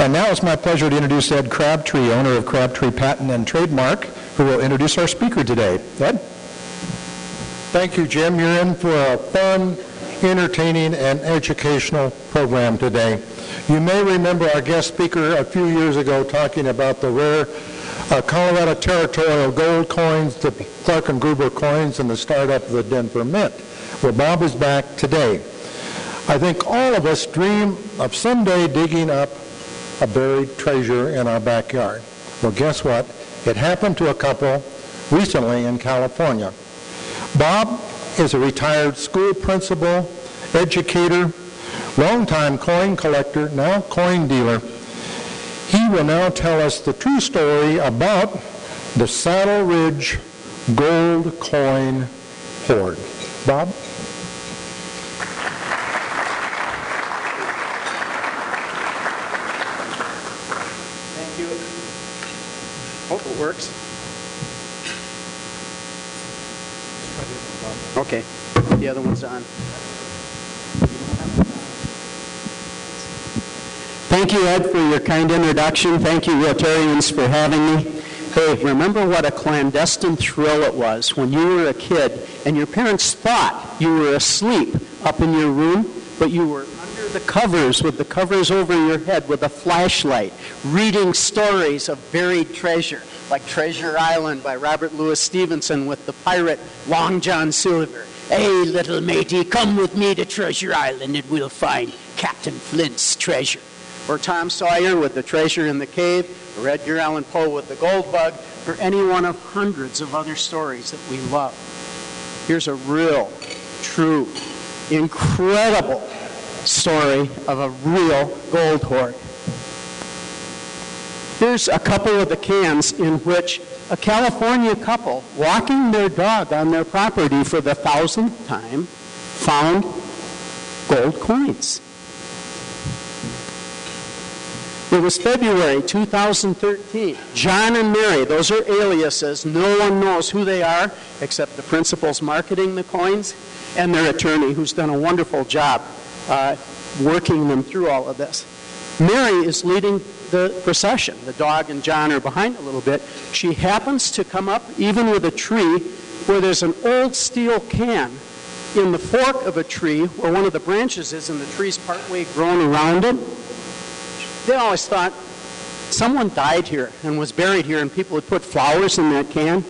And now it's my pleasure to introduce Ed Crabtree, owner of Crabtree Patent and Trademark, who will introduce our speaker today. Ed? Thank you, Jim. You're in for a fun, entertaining, and educational program today. You may remember our guest speaker a few years ago talking about the rare Colorado Territorial gold coins, the Clark and Gruber coins, and the startup of the Denver Mint. Well, Bob is back today. I think all of us dream of someday digging up a buried treasure in our backyard. Well, guess what? It happened to a couple recently in California. Bob is a retired school principal, educator, longtime coin collector, now coin dealer. He will now tell us the true story about the Saddle Ridge gold coin hoard. Bob? Thank you. Hope it works. Okay, the other one's on. Thank you, Ed, for your kind introduction. Thank you, Rotarians, for having me. Hey, remember what a clandestine thrill it was when you were a kid and your parents thought you were asleep up in your room, but you were under the covers with the covers over your head with a flashlight, reading stories of buried treasure, like Treasure Island by Robert Louis Stevenson with the pirate Long John Silver. Hey, little matey, come with me to Treasure Island and we'll find Captain Flint's treasure. Or Tom Sawyer with the treasure in the cave, or Edgar Allan Poe with the gold bug, or any one of hundreds of other stories that we love. Here's a real, true, incredible story of a real gold hoard. Here's a couple of the cans in which a California couple, walking their dog on their property for the 1,000th time, found gold coins. It was February 2013. John and Mary, those are aliases. No one knows who they are except the principals marketing the coins and their attorney, who's done a wonderful job working them through all of this. Mary is leading the procession. The dog and John are behind a little bit. She happens to come up even with a tree where there's an old steel can in the fork of a tree where one of the branches is and the tree's partway grown around it. They always thought someone died here and was buried here and people had put flowers in that can.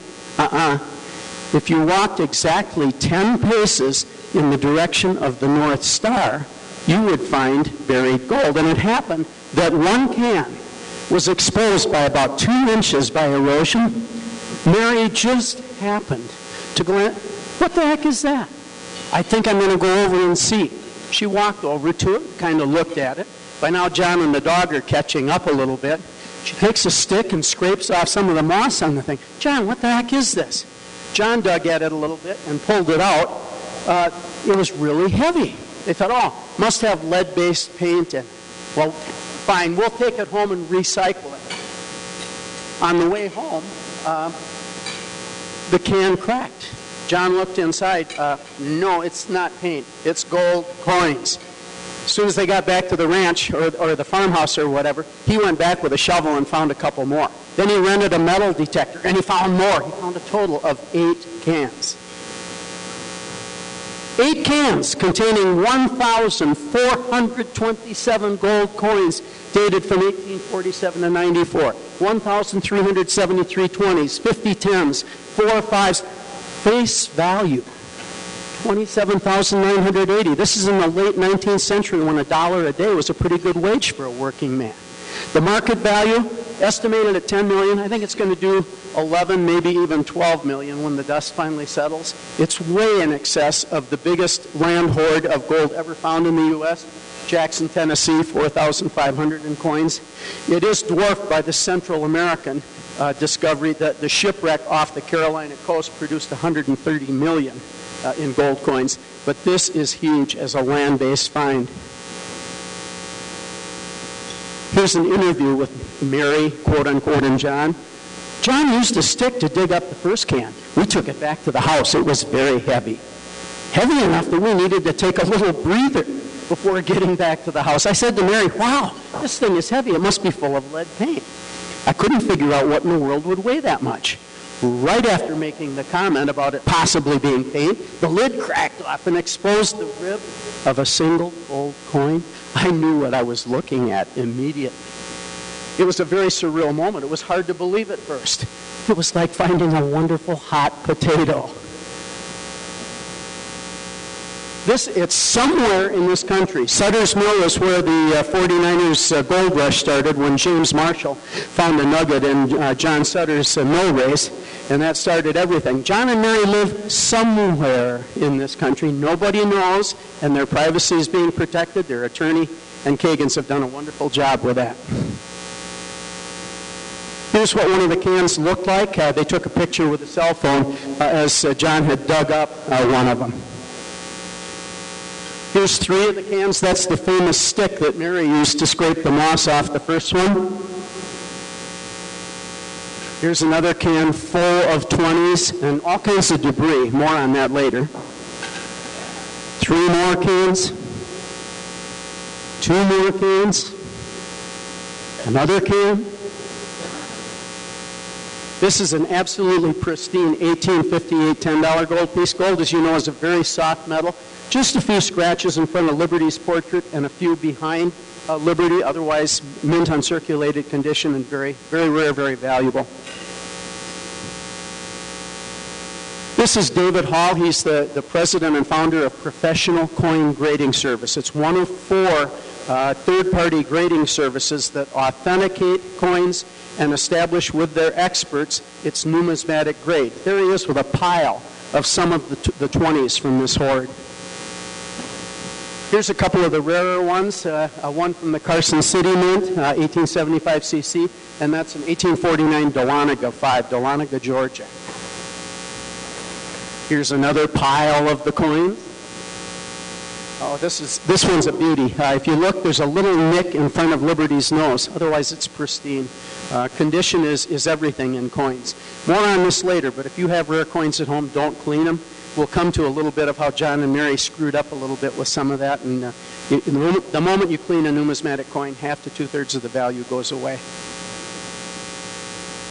If you walked exactly 10 paces in the direction of the North Star, you would find buried gold. And it happened that one can was exposed by about 2 inches by erosion. Mary just happened to glance. What the heck is that? I think I'm going to go over and see. She walked over to it, kind of looked at it. By now, John and the dog are catching up a little bit. She takes a stick and scrapes off some of the moss on the thing. John, what the heck is this? John dug at it a little bit and pulled it out. It was really heavy. They thought, oh, must have lead-based paint in it. Well, fine, we'll take it home and recycle it. On the way home, the can cracked. John looked inside. No, it's not paint. It's gold coins. As soon as they got back to the ranch or the farmhouse or whatever, he went back with a shovel and found a couple more. Then he rented a metal detector, and he found more. He found a total of 8 cans. 8 cans containing 1,427 gold coins dated from 1847 to 94. 1,373 20s, 50 10s, 4 5s, face value. 27,980. This is in the late 19th century when $1 a day was a pretty good wage for a working man. The market value, estimated at $10 million. I think it's going to do 11, maybe even 12 million when the dust finally settles. It's way in excess of the biggest land hoard of gold ever found in the U.S., Jackson, Tennessee, 4,500 in coins. It is dwarfed by the Central American discovery that the shipwreck off the Carolina coast produced 130 million in gold coins, but this is huge as a land-based find. Here's an interview with Mary, quote-unquote, and John. John used a stick to dig up the first can. We took it back to the house. It was very heavy. Heavy enough that we needed to take a little breather. before getting back to the house. I said to Mary, wow, this thing is heavy. It must be full of lead paint. I couldn't figure out what in the world would weigh that much. Right after making the comment about it possibly being paint, the lid cracked off and exposed the rib of a single gold coin. I knew what I was looking at immediately. It was a very surreal moment. It was hard to believe at first. It was like finding a wonderful hot potato. It's somewhere in this country. Sutter's Mill is where the 49ers gold rush started when James Marshall found a nugget in John Sutter's mill race, and that started everything. John and Mary live somewhere in this country. Nobody knows, and their privacy is being protected. Their attorney and Kagans have done a wonderful job with that. Here's what one of the cans looked like. They took a picture with a cell phone as John had dug up one of them. Here's 3 of the cans. That's the famous stick that Mary used to scrape the moss off the first one. Here's another can full of 20s and all kinds of debris. More on that later. 3 more cans. 2 more cans. Another can. This is an absolutely pristine 1858 $10 gold piece. Gold, as you know, is a very soft metal. Just a few scratches in front of Liberty's portrait and a few behind Liberty, otherwise mint uncirculated condition and very, very rare, very valuable. This is David Hall. He's the president and founder of Professional Coin Grading Service. It's one of 4 third-party grading services that authenticate coins and establish with their experts its numismatic grade. There he is with a pile of some of the 20s from this hoard. Here's a couple of the rarer ones. One from the Carson City Mint, 1875 cc, and that's an 1849 Dahlonega 5, Dahlonega, Georgia. Here's another pile of the coins. Oh, this one's a beauty. If you look, there's a little nick in front of Liberty's nose. Otherwise, it's pristine. Condition is everything in coins. More on this later, but if you have rare coins at home, don't clean them. We'll come to a little bit of how John and Mary screwed up a little bit with some of that. And the moment you clean a numismatic coin, half to 2/3 of the value goes away.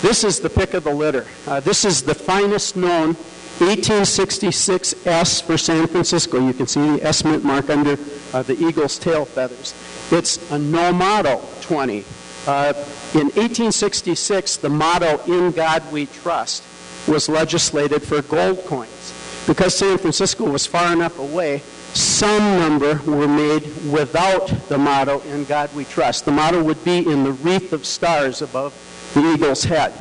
This is the pick of the litter. This is the finest known 1866 S for San Francisco. You can see the S mint mark under the eagle's tail feathers. It's a no motto 20. In 1866, the motto, "In God We Trust," was legislated for gold coins. Because San Francisco was far enough away, some number were made without the motto, "In God We Trust." The motto would be in the wreath of stars above the eagle's head.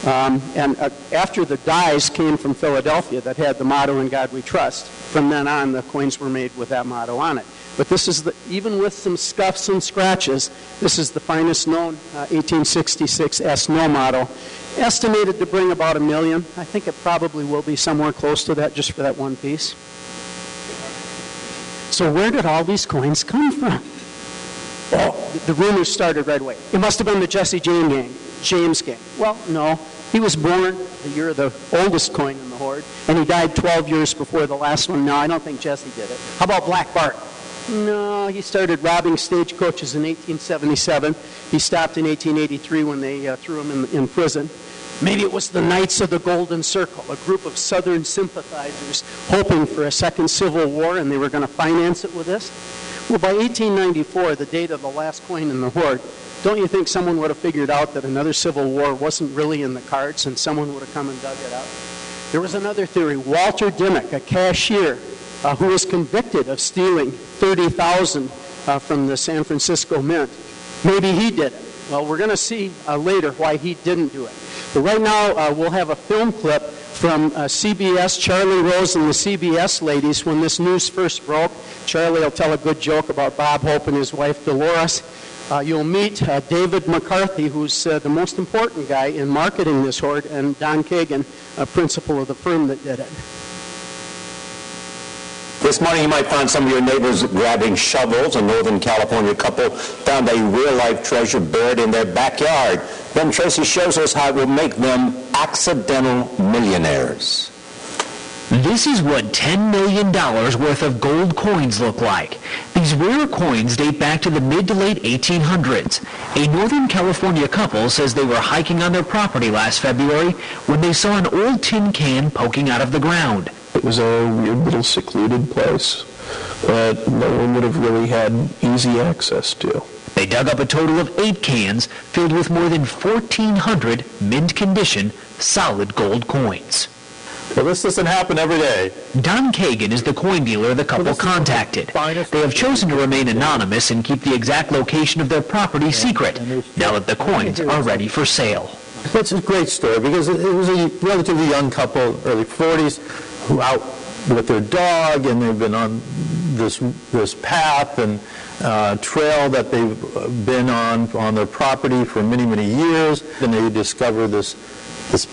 After the dies came from Philadelphia that had the motto, "In God We Trust," from then on the coins were made with that motto on it. But this is, even with some scuffs and scratches, this is the finest known 1866 S no motto. Estimated to bring about $1 million. I think it probably will be somewhere close to that just for that one piece. So where did all these coins come from? Oh, the rumors started right away. It must have been the Jesse James gang. Well, no. He was born the year of the oldest coin in the hoard, and he died 12 years before the last one. No, I don't think Jesse did it. How about Black Bart? No, he started robbing stagecoaches in 1877. He stopped in 1883 when they threw him in prison. Maybe it was the Knights of the Golden Circle, a group of Southern sympathizers hoping for a second civil war, and they were going to finance it with this. Well, by 1894, the date of the last coin in the hoard, don't you think someone would have figured out that another civil war wasn't really in the cards and someone would have come and dug it out? There was another theory. Walter Dimmock, a cashier, who was convicted of stealing $30,000 from the San Francisco Mint. Maybe he did it. Well, we're going to see later why he didn't do it. But right now, we'll have a film clip from CBS, Charlie Rose and the CBS ladies. When this news first broke, Charlie will tell a good joke about Bob Hope and his wife Dolores. You'll meet David McCarthy, who's the most important guy in marketing this hoard, and Don Kagan, a principal of the firm that did it. This morning you might find some of your neighbors grabbing shovels. A Northern California couple found a real-life treasure buried in their backyard. Ben Tracy shows us how it will make them accidental millionaires. This is what $10 million worth of gold coins look like. These rare coins date back to the mid to late 1800s. A Northern California couple says they were hiking on their property last February when they saw an old tin can poking out of the ground. It was a weird little secluded place that no one would have really had easy access to. They dug up a total of 8 cans filled with more than 1,400 mint condition solid gold coins. Well, this doesn't happen every day. Don Kagan is the coin dealer the couple contacted. They have chosen to remain anonymous and keep the exact location of their property secret, now that the coins are ready for sale. It's a great story because it was a relatively young couple, early 40s, who out with their dog, and they've been on this path and trail that they've been on their property for many, many years. And they discover this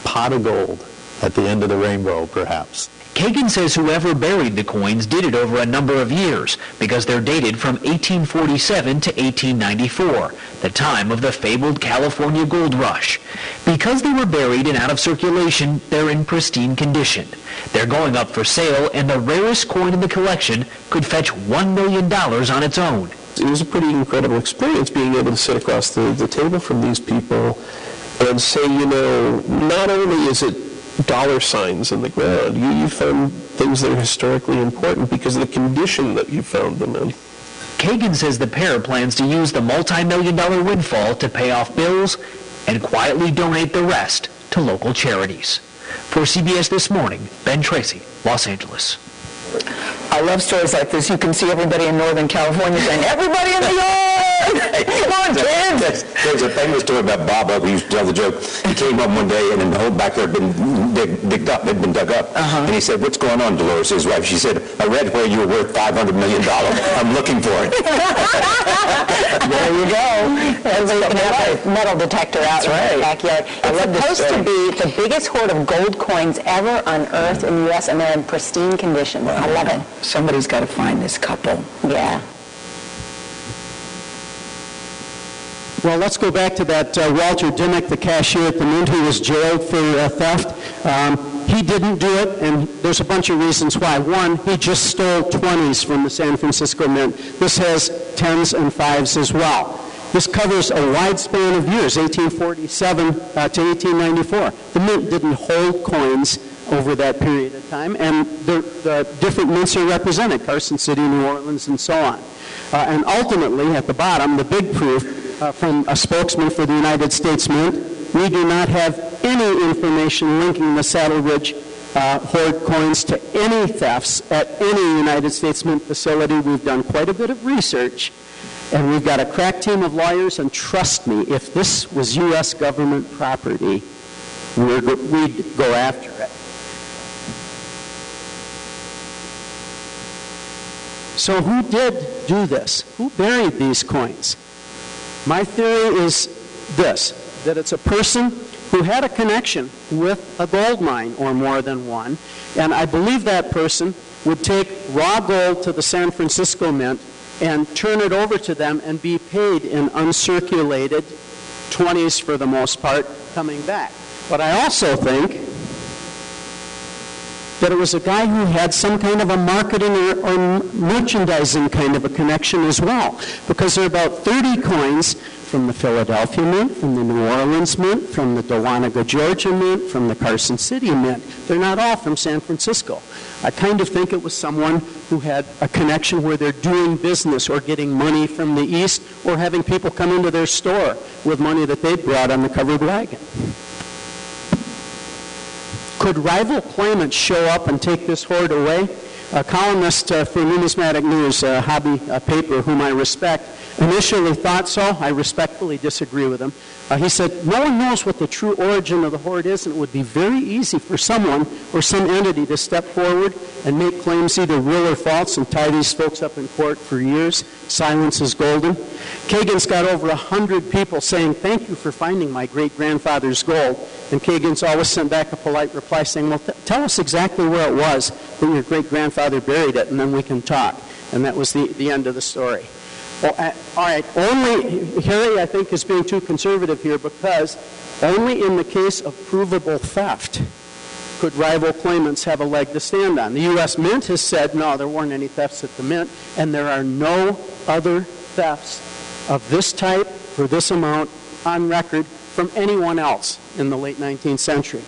pot of gold at the end of the rainbow, perhaps. Kagan says whoever buried the coins did it over a number of years because they're dated from 1847 to 1894, the time of the fabled California gold rush. Because they were buried and out of circulation, they're in pristine condition. They're going up for sale, and the rarest coin in the collection could fetch $1 million on its own. It was a pretty incredible experience being able to sit across the table from these people and say, not only is it dollar signs in the ground, you found things that are historically important because of the condition that you found them in. Kagan says the pair plans to use the multi-million-dollar windfall to pay off bills and quietly donate the rest to local charities. For CBS This Morning, Ben Tracy, Los Angeles. I love stories like this. You can see everybody in Northern California saying, "Everybody in the yard! Come on, kids!" There's a famous story about Bob who used to tell the joke. He came home one day and the whole backyard had been dug up. And he said, "What's going on, Dolores?" His wife. She said, "I read where you were worth $500 million. I'm looking for it." There you go. Everybody's going to have a metal detector out in the backyard. It's supposed to be the biggest hoard of gold coins ever unearthed in the U.S., and they're in pristine condition. I love it. Somebody's got to find this couple. Yeah. Well, let's go back to that Walter Dimmick, the cashier at the Mint, who was jailed for theft. He didn't do it, and there's a bunch of reasons why. One, he just stole 20s from the San Francisco Mint. This has 10s and 5s as well. This covers a wide span of years, 1847 to 1894. The Mint didn't hold coins over that period of time, and the different mints are represented, Carson City, New Orleans, and so on. And ultimately, at the bottom, the big proof from a spokesman for the United States Mint, we do not have any information linking the Saddle Ridge hoard coins to any thefts at any United States Mint facility. We've done quite a bit of research, and we've got a crack team of lawyers, and trust me, if this was U.S. government property, we'd go after it. So who did do this? Who buried these coins? My theory is this, that it's a person who had a connection with a gold mine or more than one, and I believe that person would take raw gold to the San Francisco Mint and turn it over to them and be paid in uncirculated 20s for the most part coming back. But I also think that it was a guy who had some kind of a marketing or merchandising kind of a connection as well, because there are about 30 coins from the Philadelphia Mint, from the New Orleans Mint, from the Dahlonega, Georgia Mint, from the Carson City Mint. They're not all from San Francisco. I kind of think it was someone who had a connection where they're doing business or getting money from the East or having people come into their store with money that they brought on the covered wagon. Could rival claimants show up and take this hoard away? A columnist for Numismatic News, a hobby paper whom I respect, initially thought so. I respectfully disagree with him. He said, no one knows what the true origin of the hoard is, and it would be very easy for someone or some entity to step forward and make claims either real or false and tie these folks up in court for years. Silence is golden. Kagan's got over 100 people saying, thank you for finding my great-grandfather's gold. And Kagan's always sent back a polite reply saying, well, tell us exactly where it was that your great-grandfather buried it, and then we can talk. And that was the end of the story. Well, all right, only, Harry, I think, is being too conservative here because only in the case of provable theft could rival claimants have a leg to stand on. The U.S. Mint has said, no, there weren't any thefts at the Mint, and there are no other thefts of this type for this amount on record from anyone else in the late 19th century.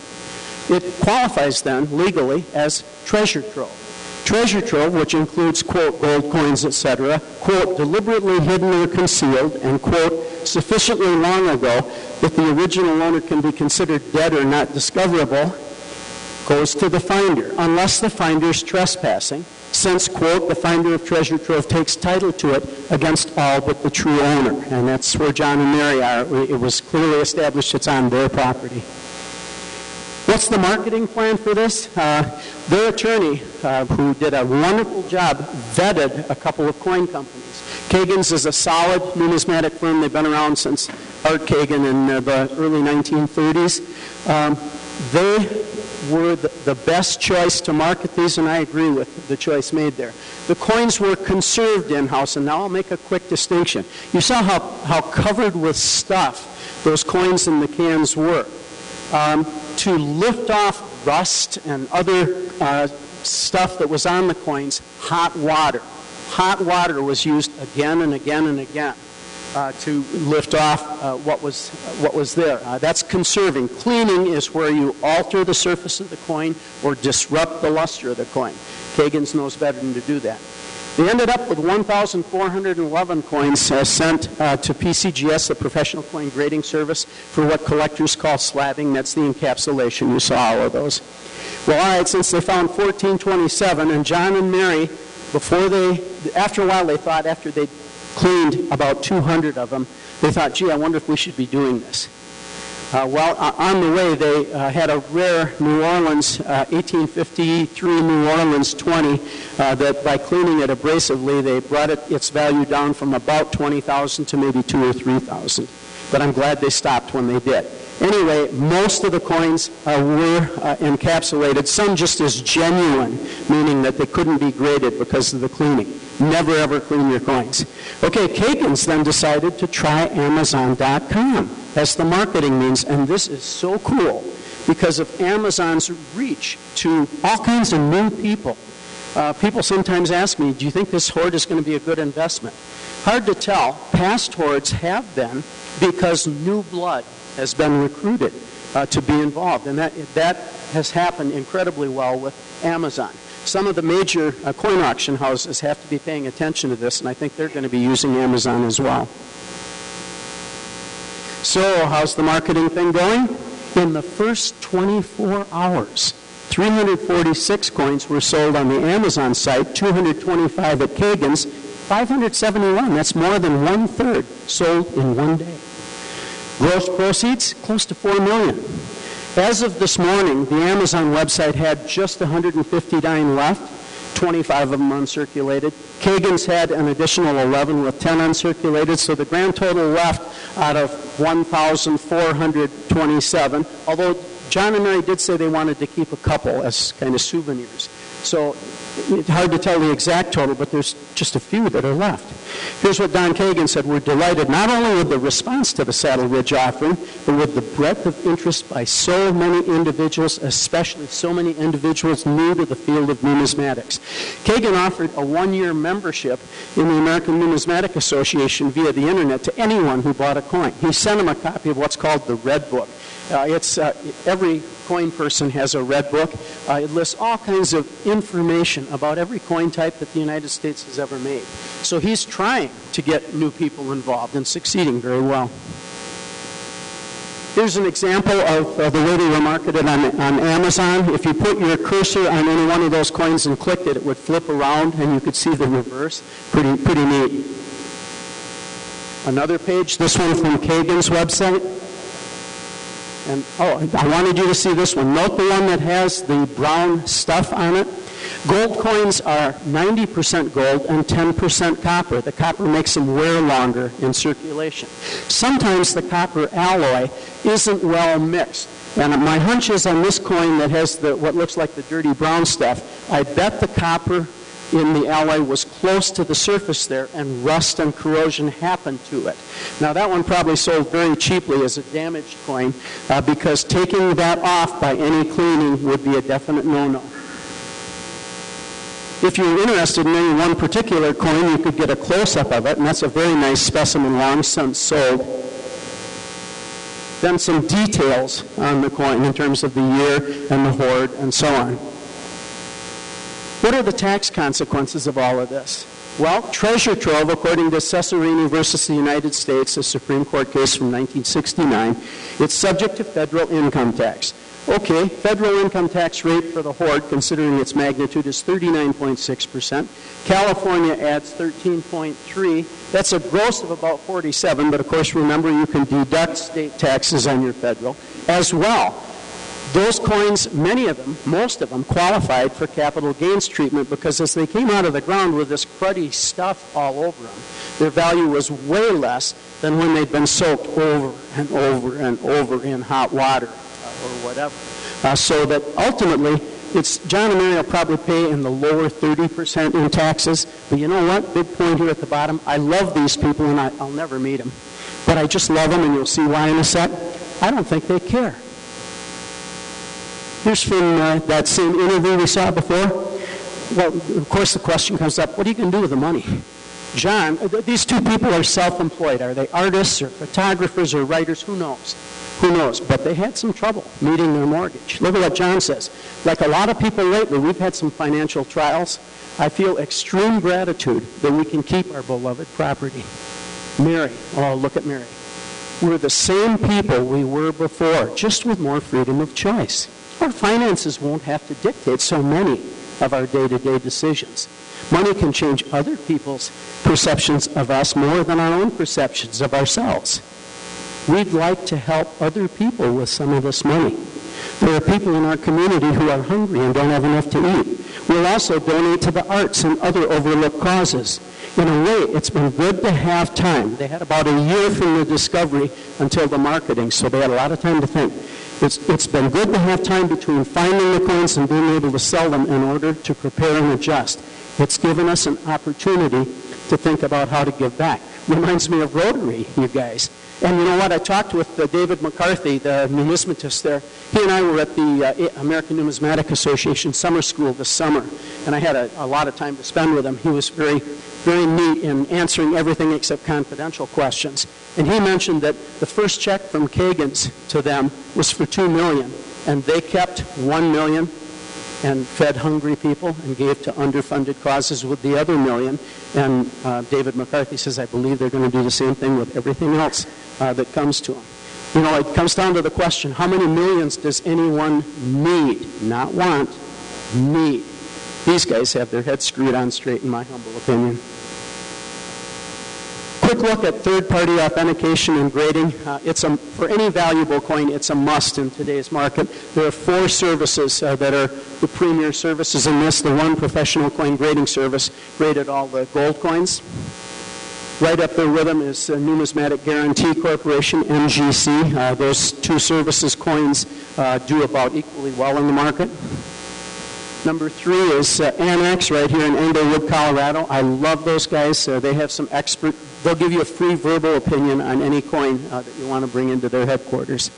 It qualifies then legally as treasure trove. Treasure trove, which includes, quote, gold coins, etc., quote, deliberately hidden or concealed, and, quote, sufficiently long ago that the original owner can be considered dead or not discoverable, goes to the finder, unless the finder's trespassing, since, quote, the finder of treasure trove takes title to it against all but the true owner. And that's where John and Mary are. It was clearly established it's on their property. What's the marketing plan for this? Their attorney, who did a wonderful job, vetted a couple of coin companies. Kagan's is a solid numismatic firm. They've been around since Art Kagan in the early 1930s. They were the best choice to market these, and I agree with the choice made there. The coins were conserved in-house, and now I'll make a quick distinction. You saw how covered with stuff those coins in the cans were. To lift off rust and other stuff that was on the coins, hot water. Hot water was used again and again and again to lift off what was there. That's conserving. Cleaning is where you alter the surface of the coin or disrupt the luster of the coin. Kagan's knows better than to do that. They ended up with 1,411 coins sent to PCGS, the Professional Coin Grading Service, for what collectors call slabbing. That's the encapsulation. You saw all of those. Well, all right, since they found 1427, and John and Mary, after a while they thought, after they'd cleaned about 200 of them, they thought, gee, I wonder if we should be doing this. Well, on the way, they had a rare New Orleans, 1853 New Orleans 20, that by cleaning it abrasively, they brought its value down from about $20,000 to maybe $2,000 or $3,000. But I'm glad they stopped when they did. Anyway, most of the coins were encapsulated, some just as genuine, meaning that they couldn't be graded because of the cleaning. Never, ever clean your coins. Okay, Kagan's then decided to try Amazon.com as the marketing means, and this is so cool because of Amazon's reach to all kinds of new people. People sometimes ask me, do you think this hoard is going to be a good investment? Hard to tell. Past hoards have been because new blood has been recruited to be involved, and that has happened incredibly well with Amazon. Some of the major coin auction houses have to be paying attention to this, and I think they're going to be using Amazon as well. So, how's the marketing thing going? In the first 24 hours, 346 coins were sold on the Amazon site, 225 at Kagan's, 571. That's more than one-third sold in one day. Gross proceeds, close to $4 million. As of this morning, the Amazon website had just 159 left, 25 of them uncirculated. Kagan's had an additional 11 with 10 uncirculated, so the grand total left out of 1,427, although John and Mary did say they wanted to keep a couple as kind of souvenirs. So it's hard to tell the exact total, but there's just a few that are left. Here's what Don Kagan said. We're delighted not only with the response to the Saddle Ridge offering, but with the breadth of interest by so many individuals, especially so many individuals new to the field of numismatics. Kagan offered a one-year membership in the American Numismatic Association via the internet to anyone who bought a coin. He sent them a copy of what's called the Red Book. Every coin person has a red book. It lists all kinds of information about every coin type that the United States has ever made. So he's trying to get new people involved and succeeding very well. Here's an example of the way they were marketed on Amazon. If you put your cursor on any one of those coins and clicked it, it would flip around and you could see the reverse. Pretty neat. Another page, this one from Kagan's website. And, I wanted you to see this one. Note the one that has the brown stuff on it. Gold coins are 90% gold and 10% copper. The copper makes them wear longer in circulation. Sometimes the copper alloy isn't well mixed. And my hunch is on this coin that has what looks like the dirty brown stuff, I bet the copper in the alloy was close to the surface there, and rust and corrosion happened to it. Now, that one probably sold very cheaply as a damaged coin because taking that off by any cleaning would be a definite no-no. If you're interested in any one particular coin, you could get a close-up of it, and that's a very nice specimen long since sold. Then some details on the coin in terms of the year and the hoard and so on. What are the tax consequences of all of this? Well, treasure trove, according to Cesarini versus the United States, a Supreme Court case from 1969, it's subject to federal income tax. Okay, federal income tax rate for the hoard, considering its magnitude, is 39.6%. California adds 13.3%. That's a gross of about 47%, but of course, remember, you can deduct state taxes on your federal as well. Those coins, many of them, most of them, qualified for capital gains treatment because as they came out of the ground with this cruddy stuff all over them, their value was way less than when they'd been soaked over and over and over in hot water or whatever. So that ultimately, John and Mary will probably pay in the lower 30% in taxes. But you know what? Big point here at the bottom. I love these people, and I'll never meet them. But I just love them, and you'll see why in a sec. I don't think they care. Here's from that same interview we saw before. Well, of course, the question comes up, what are you going to do with the money? John, these two people are self-employed. Are they artists or photographers or writers? Who knows? Who knows? But they had some trouble meeting their mortgage. Look at what John says. Like a lot of people lately, we've had some financial trials. I feel extreme gratitude that we can keep our beloved property. Mary, oh, look at Mary. We're the same people we were before, just with more freedom of choice. Our finances won't have to dictate so many of our day-to-day decisions. Money can change other people's perceptions of us more than our own perceptions of ourselves. We'd like to help other people with some of this money. There are people in our community who are hungry and don't have enough to eat. We'll also donate to the arts and other overlooked causes. In a way, it's been good to have time. They had about a year from the discovery until the marketing, so they had a lot of time to think. It's been good to have time between finding the coins and being able to sell them in order to prepare and adjust. It's given us an opportunity to think about how to give back. Reminds me of Rotary, you guys. And you know what? I talked with David McCarthy, the numismatist there. He and I were at the American Numismatic Association summer school this summer, and I had a lot of time to spend with him. He was very, very neat in answering everything except confidential questions. And he mentioned that the first check from Kagan's to them was for $2 million, and they kept $1 million and fed hungry people and gave to underfunded causes with the other $1 million. And David McCarthy says, I believe they're going to do the same thing with everything else that comes to them. You know, it comes down to the question, how many millions does anyone need? Not want, need. These guys have their heads screwed on straight, in my humble opinion. Quick look at third-party authentication and grading. For any valuable coin, it's a must in today's market. There are 4 services that are the premier services in this. The one professional coin grading service graded all the gold coins. Right up there with them is Numismatic Guarantee Corporation, NGC. Those 2 services coins do about equally well in the market. Number 3 is Annex right here in Englewood, Colorado. I love those guys. They have some expert. They'll give you a free verbal opinion on any coin that you want to bring into their headquarters.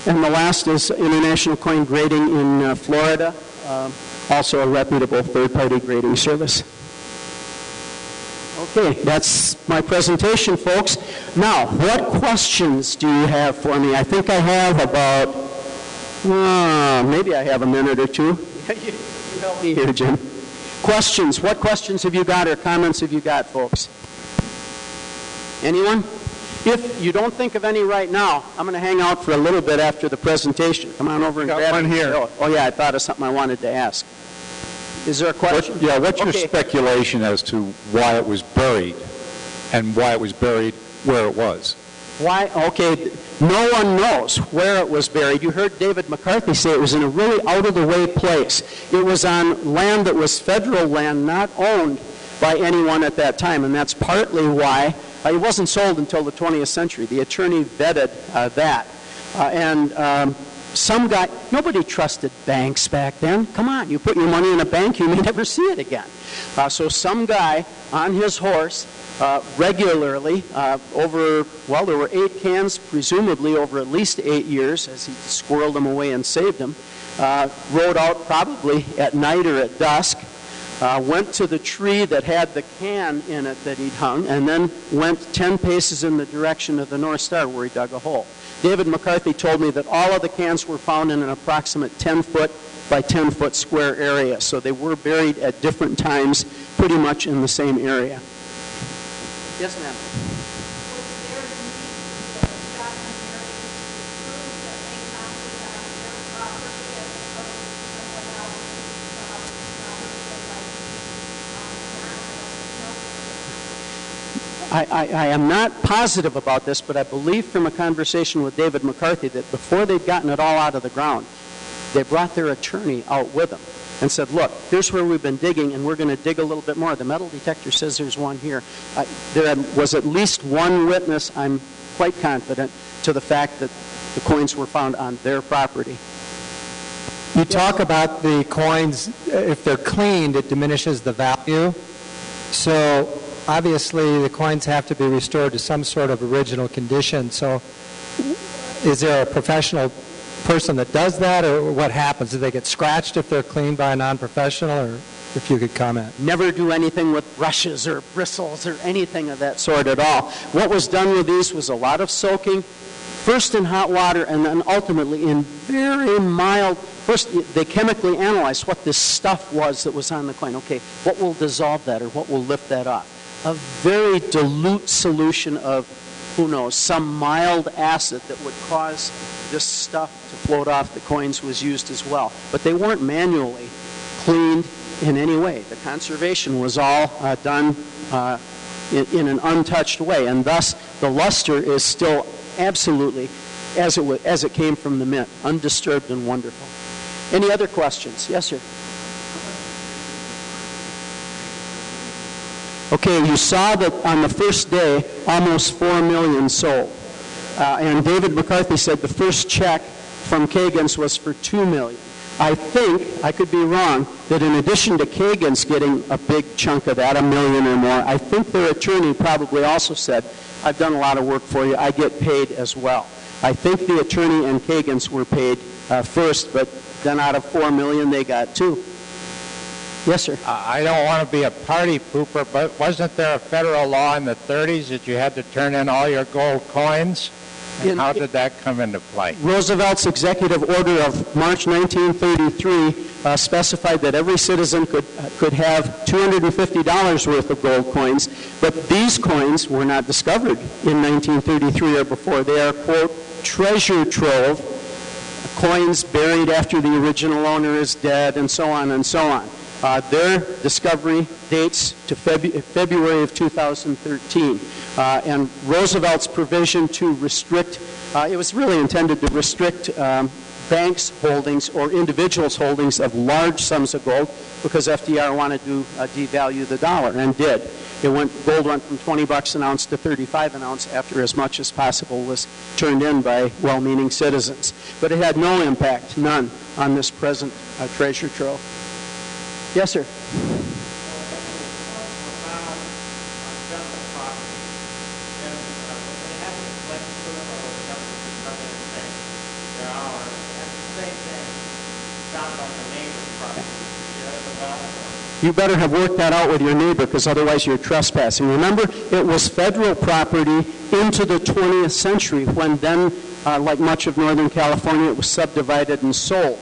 And the last is International Coin Grading in Florida, also a reputable third-party grading service. Okay, that's my presentation, folks. Now, what questions do you have for me? I think I have about, maybe I have a minute or two. You help me here, Jim. Questions. What questions have you got or comments have you got, folks? Anyone? If you don't think of any right now, I'm going to hang out for a little bit after the presentation. Come on over and grab one here. Oh, yeah, I thought of something I wanted to ask. Is there a question? What's your speculation as to why it was buried and why it was buried where it was? Why? Okay, no one knows where it was buried. You heard David McCarthy say it was in a really out-of-the-way place. It was on land that was federal land, not owned by anyone at that time, and that's partly why it wasn't sold until the 20th century. The attorney vetted that. some guy, nobody trusted banks back then. Come on, you put your money in a bank, you may never see it again. So some guy on his horse regularly there were 8 cans, presumably over at least 8 years, as he squirreled them away and saved them, rode out probably at night or at dusk, went to the tree that had the can in it that he'd hung, and then went 10 paces in the direction of the North Star where he dug a hole. David McCarthy told me that all of the cans were found in an approximate 10-foot by 10-foot square area, so they were buried at different times pretty much in the same area. Yes, ma'am. I am not positive about this, but I believe from a conversation with David McCarthy that before they'd gotten it all out of the ground, they brought their attorney out with them and said, look, here's where we've been digging, and we're going to dig a little bit more. The metal detector says there's one here. There was at least one witness, I'm quite confident, to the fact that the coins were found on their property. You talk about the coins, if they're cleaned, it diminishes the value. So obviously the coins have to be restored to some sort of original condition. So is there a professional person that does that, or what happens? Do they get scratched if they're cleaned by a non-professional, or if you could comment? Never do anything with brushes or bristles or anything of that sort at all. What was done with these was a lot of soaking, first in hot water and then ultimately in very mild. First, they chemically analyzed what this stuff was that was on the coin. Okay, what will dissolve that or what will lift that off? A very dilute solution of, who knows, some mild acid that would cause this stuff to float off the coins was used as well. But they weren't manually cleaned in any way. The conservation was all done in an untouched way, and thus the luster is still absolutely as it came from the mint, undisturbed and wonderful. Any other questions? Yes, sir. Okay, you saw that on the first day, almost 4 million sold. And David McCarthy said the first check from Kagan's was for 2 million. I think, I could be wrong, that in addition to Kagan's getting a big chunk of that, 1 million or more, I think their attorney probably also said, I've done a lot of work for you, I get paid as well. I think the attorney and Kagan's were paid first, but then out of 4 million, they got 2. Yes, sir. I don't want to be a party pooper, but wasn't there a federal law in the 30s that you had to turn in all your gold coins? And how did that come into play? Roosevelt's executive order of March 1933 specified that every citizen could have $250 worth of gold coins, but these coins were not discovered in 1933 or before. They are, quote, treasure trove, coins buried after the original owner is dead, and so on and so on. Their discovery dates to February of 2013. And Roosevelt's provision to restrict, it was really intended to restrict banks' holdings or individuals' holdings of large sums of gold because FDR wanted to devalue the dollar, and did. Gold went from $20 an ounce to $35 an ounce after as much as possible was turned in by well-meaning citizens. But it had no impact, none, on this present treasure trove. Yes, sir. You better have worked that out with your neighbor, because otherwise you're trespassing. Remember, it was federal property into the 20th century when then, like much of Northern California, it was subdivided and sold.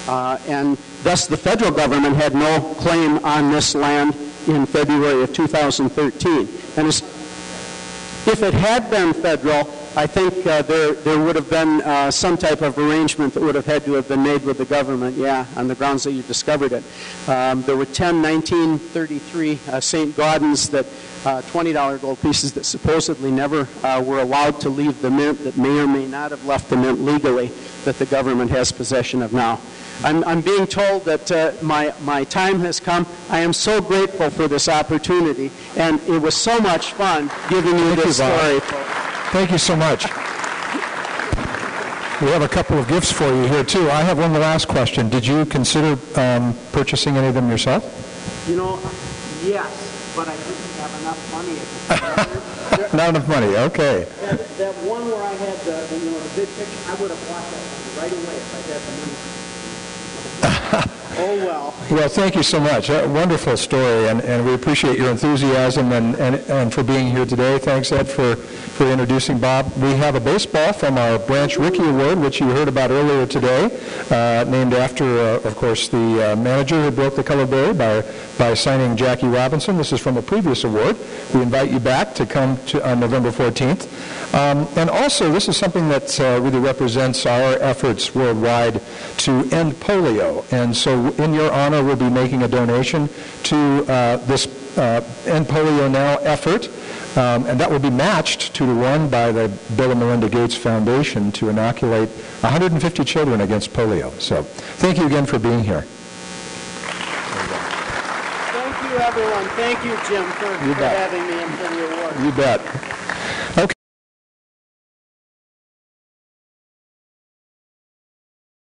And thus the federal government had no claim on this land in February of 2013. And if it had been federal, I think there would have been some type of arrangement that would have had to have been made with the government, on the grounds that you discovered it. There were 10 1933 St. Gaudens, that $20 gold pieces that supposedly never were allowed to leave the mint, that may or may not have left the mint legally, that the government has possession of now. I'm being told that my time has come. I am so grateful for this opportunity, and it was so much fun giving you this story. Thank you so much. We have a couple of gifts for you here, too. I have one last question. Did you consider purchasing any of them yourself? You know, yes, but I didn't have enough money at the time. Not enough money, okay. That one where I had the big picture, I would have bought that one right away if I had the money. Oh, well. Well, thank you so much. A wonderful story, and we appreciate your enthusiasm and for being here today. Thanks, Ed, for introducing Bob. We have a baseball from our Branch Rickey Award, which you heard about earlier today, named after, of course, the manager who broke the color barrier by signing Jackie Robinson. This is from a previous award. We invite you back to come on November 14th. And also, this is something that really represents our efforts worldwide to end polio. And so in your honor, we'll be making a donation to this End Polio Now effort. And that will be matched 2-to-1 by the Bill and Melinda Gates Foundation to inoculate 150 children against polio. So thank you again for being here. Thank you, everyone. Thank you, Jim, for having me and for the award. You bet.